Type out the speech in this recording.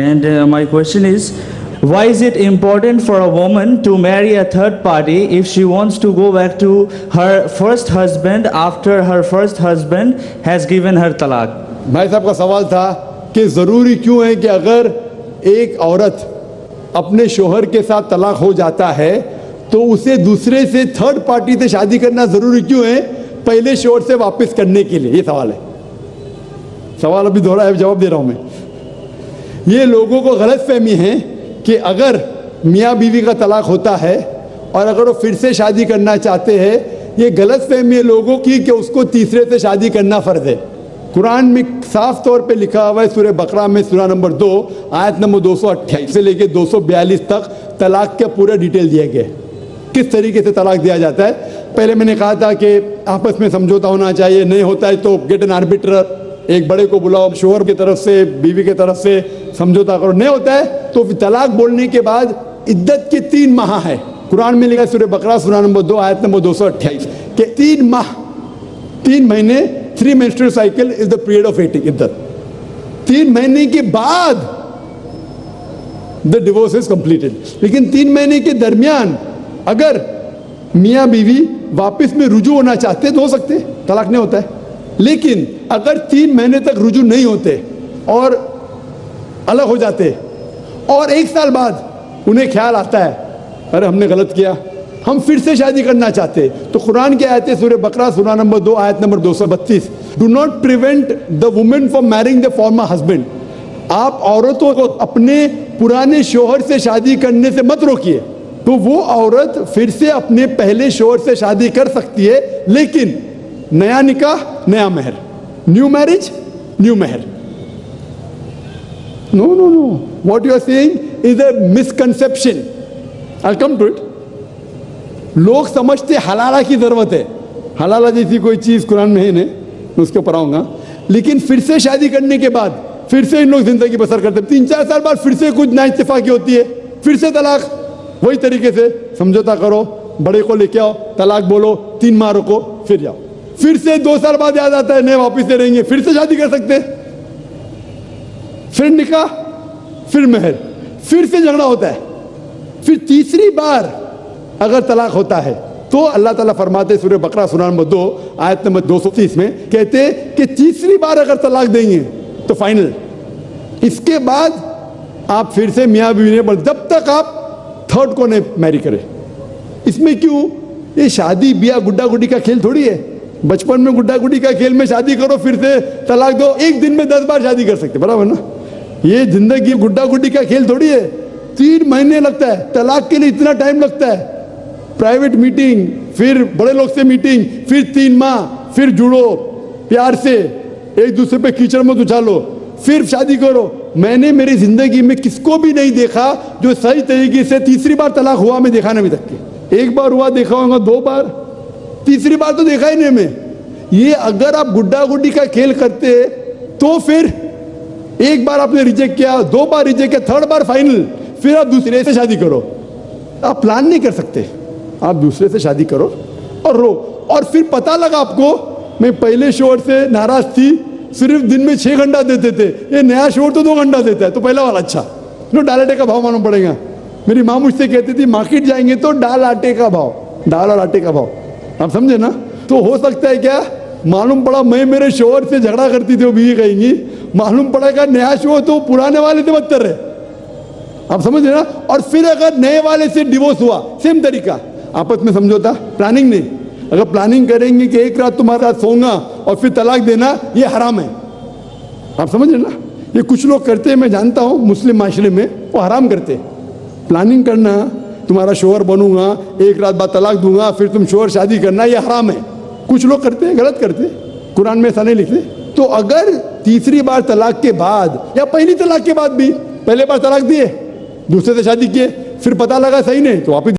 And my question is, why is it important for a woman to marry a third party if she wants to go back to her first husband after her first husband has given her talaq? भाई साहब का सवाल था कि ज़रूरी क्यों है कि अगर एक औरत अपने शोहर के साथ तलाक हो जाता है तो उसे दूसरे से थर्ड पार्टी से शादी करना ज़रूरी क्यों है पहले शोहर से वापस करने के लिए? ये सवाल है। सवाल अभी दोहरा है, जवाब दे रहा हूँ मैं। ये लोगों को गलत फहमी है कि अगर मियाँ बीवी का तलाक होता है और अगर वो फिर से शादी करना चाहते हैं, ये गलत फहमी है लोगों की कि उसको तीसरे से शादी करना फ़र्ज़ है। कुरान में साफ तौर पे लिखा हुआ है, सूरह बकरा में सूरह नंबर 2 आयत नंबर 228 से लेके 242 तक तलाक के पूरा डिटेल दिया गया है, किस तरीके से तलाक दिया जाता है। पहले मैंने कहा था कि आपस में समझौता होना चाहिए, नहीं होता है तो गेट एन आर्बिट्रर, एक बड़े को बुलाओ, शोहर की तरफ से बीवी की तरफ से समझौता करो। नहीं होता है तो तलाक बोलने के बाद इद्दत के 3 माह है। कुरान में लिखा है सूरह बकरा सूरह नंबर 2 आयत नंबर 228 कि 3 माह, 3 महीने, 3 menstrual cycle is the period of waiting, इद्दत। 3 महीने के बाद the divorce is completed। लेकिन 3 महीने के दरमियान अगर मियाँ बीवी वापस में रुजू होना चाहते तो हो सकते, तलाक नहीं होता है। लेकिन अगर 3 महीने तक रुजू नहीं होते और अलग हो जाते और 1 साल बाद उन्हें ख्याल आता है अरे हमने गलत किया, हम फिर से शादी करना चाहते, तो कुरान की आयत है सूरह बकरा सूरह नंबर 2 आयत number 232, do not prevent the women from marrying the former husband. आप औरतों को अपने पुराने शोहर से शादी करने से मत रोकिए, तो वो औरत फिर से अपने पहले शोहर से शादी कर सकती है, लेकिन नया निकाह नया महर, न्यू मैरिज न्यू महर। No no no, what you are saying is a misconception. I come to it. लोग समझते हलाला की ज़रूरत है, हलाला जैसी कोई चीज़ कुरान में है नहीं, मैं उसके ऊपर आऊँगा। लेकिन फिर से शादी करने के बाद फिर से इन लोग ज़िंदगी बसर करते हैं, 3-4 साल बाद फिर से कुछ नाइत्तेफाकी होती है, फिर से तलाक। वही तरीके से समझौता करो, बड़े को लेके आओ, तलाक बोलो, 3 माह रुको, फिर जाओ, फिर से 2 साल बाद याद आता है नहीं वापिस से रहेंगे, फिर से शादी कर सकते हैं, फिर निकाह, फिर महर, फिर से झगड़ा होता है, फिर तीसरी बार अगर तलाक होता है तो अल्लाह ताला फरमाते सूरह बकरा सूरह नंबर 2 आयत नंबर 230 में कहते कि तीसरी बार अगर तलाक देंगे तो फाइनल। इसके बाद आप फिर से मियाँ बीवी ने, जब तक आप थर्ड को नहीं मैरी करें। इसमें क्यों? ये शादी ब्याह गुड्डा गुड्डी का खेल थोड़ी है। बचपन में गुड्डा गुड्डी का खेल में शादी करो फिर से तलाक दो, एक दिन में 10 बार शादी कर सकते, बराबर ना? ये जिंदगी गुड्डा गुड्डी का खेल थोड़ी है। 3 महीने लगता है तलाक के लिए, इतना टाइम लगता है। प्राइवेट मीटिंग, फिर बड़े लोग से मीटिंग, फिर 3 माह, फिर जुड़ो प्यार से, एक दूसरे पे कीचड़ मत उछालो, फिर शादी करो। मैंने मेरी जिंदगी में किसको भी नहीं देखा जो सही तरीके से तीसरी बार तलाक हुआ, मैं देखा नहीं अभी तक के। 1 बार हुआ देखा होगा, 2 बार, तीसरी बार तो देखा ही नहीं मैं। ये अगर आप गुड्डा गुड्डी का खेल करते तो फिर 1 बार आपने रिजेक्ट किया, 2 बार रिजेक्ट किया, 3rd बार फाइनल, फिर आप दूसरे से शादी करो। आप प्लान नहीं कर सकते, आप दूसरे से शादी करो और रो। और फिर पता लगा आपको मैं पहले शोहर से नाराज थी, सिर्फ दिन में 6 घंटा देते थे, ये नया शोहर तो 2 घंटा देता है, तो पहला वाला अच्छा। नो, दाल आटे का भाव मालूम पड़ेगा। मेरी माँ मुझसे कहती थी मार्केट जाएंगे तो दाल आटे का भाव, दाल और आटे का भाव, आप समझे ना? तो हो सकता है क्या, मालूम पड़ा मैं मेरे शोहर से झगड़ा करती थी, वो बीवी कहेंगी, मालूम पड़ेगा नया शोहर तो पुराने वाले से बदतर है, आप समझ रहे ना? और फिर अगर नए वाले से डिवोर्स हुआ, सेम तरीका, आपस में समझौता, प्लानिंग नहीं। अगर प्लानिंग करेंगे कि एक रात तुम्हारे साथ सोऊंगा और फिर तलाक देना, ये हराम है, आप समझ रहे ना? ये कुछ लोग करते हैं, मैं जानता हूँ मुस्लिम माशरे में, वो हराम करते हैं। प्लानिंग करना, तुम्हारा शोहर बनूंगा, एक रात बाद तलाक दूंगा, फिर तुम शोहर शादी करना, ये हराम है। कुछ लोग करते हैं, गलत करते हैं, कुरान में ऐसा नहीं लिखते। तो अगर तीसरी बार तलाक के बाद या पहली तलाक के बाद भी, पहले बार तलाक दिए, दूसरे से शादी किए, फिर पता लगा सही नहीं, तो वापिस